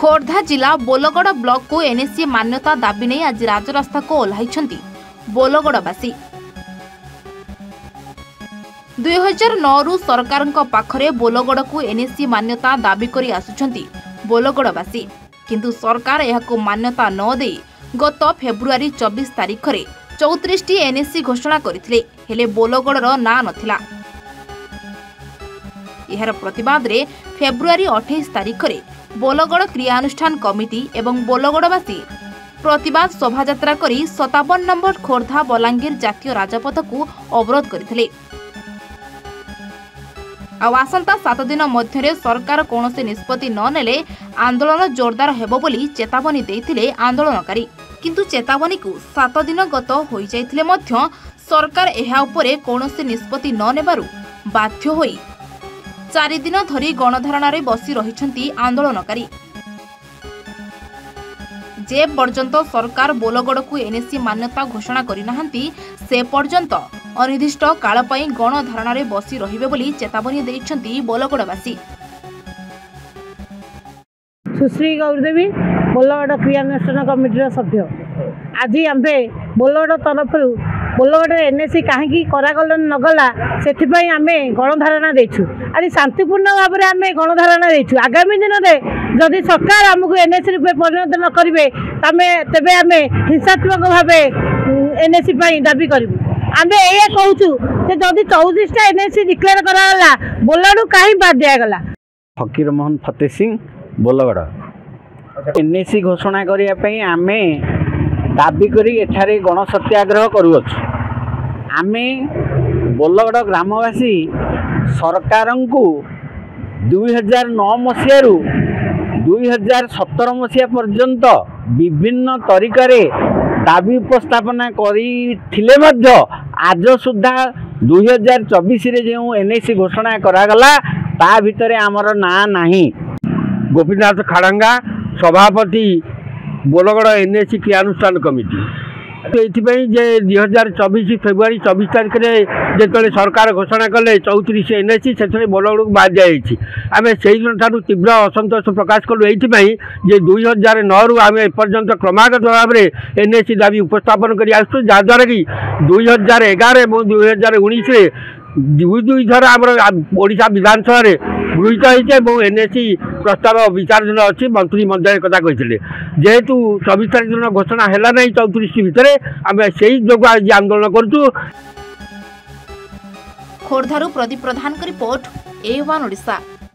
खोर्धा जिला बोलगड़ ब्लॉक को एनएसी मान्यता दाबी नहीं आज राजरास्ता को ओह्लाई बोलगड़वासी 2009 सरकार पाखरे बोलगड़ को एनएसी मान्यता दाबी करी आसुछंती बोलगड़वासी किंतु सरकार यहाको मान्यता न दे गत फेब्रुआरी 24 तारिख रे 34 एनएसी घोषणा करथिले हेले बोलगड़र ना नथिला। यार प्रतिवाद रे फेब्रुआरी 28 तारिख रे बोलगड़ क्रियानुष्ठान कमिटी एवं बोलगड़वासी प्रतिवाद शोभायात्रा करी 57 नंबर खोर्धा बलांगीर जातीय राजपथ को अवरोध करथिले। आसंता 7 दिन मध्य सरकार कौन से निष्पत्ति न नेले आंदोलन जोरदार हेबो बोली चेतावनी देइथिले आंदोलनकारी किंतु चेतावनी को 7 दिन गत होई जाइथिले मध्य सरकार एहा उपरे कौन से निष्पत्ति न नेबारु बाध्य होई 4 दिन धरी गणधारणा रे बसी रहिछंती आंदोलनकारी। जे पर्यंत सरकार बोलगड़ को एनएसी मान्यता घोषणा करिनाहांती से पर्यंत अनिर्दिष्ट काल पई गणधारणा रे बसी रहिबे बोली चेतावनी दैछंती बोलगड़वासी। सुश्री गौरदेवी बोलगड़ क्रियानुष्ठान कमिटी सभ्य आज आम्भे बोलगड़ तरफ बोलगड़ एनएसी कहीं करागला नगला से आम गणधारणा देचु आज शांतिपूर्ण भाव में आम गणधारणा देचु। आगामी दिन में जदि सरकार आमको एनएसी रूपे परिणत न करेंगे तेबे आम हिंसात्मक भाव एनएसी दाबी करूँ। आम ये कहूँ जदि 34टा एनएसी डिक्लेयर कराला बोलगड़ कहीं बाद दिगला। फकीर मोहन फतेह सिंह बोलगड़ एनएसी घोषणा करने आम दाबी करी एठारे गण सत्याग्रह करुअछु। आमे बोलगड़ ग्रामवासी सरकार को 2009 मसीह 2017 मसीहा पर्यंत विभिन्न तरीके दाबी उपस्थापना करथिले मध्य आज सुधा 2024 रे जो एनएसी घोषणा करागला ता भितरे आमर ना नाही। गोपीनाथ खाड़ंगा सभापति बोलगड़ एनएसी क्रियानुष्ठान कमिटी ये 2024 फेब्रुआरी 24 तारिख में जो सरकार घोषणा कले 34 एनएसी से बोलगड़ को बाद जाइए आम से दिन तीव्र असंतोष प्रकाश कलु ये 2009 रु आम एपर्यंत क्रमागत भाव में एनएसी दाबी उपस्थापन कर जहाद्वारा कि 2011 और 2019 दुई थर आम ओडिशा विधानसभा गृहीत होती एनएसी प्रस्ताव विचाराधीन अच्छी मंत्री महोदय कथा कहते जेहेतु 24 तारिख दिन घोषणा है ना 34 भितर आम से जो आज आंदोलन करूँ। खोर्धारू प्रदीप प्रधान रिपोर्ट A1 ओडिशा।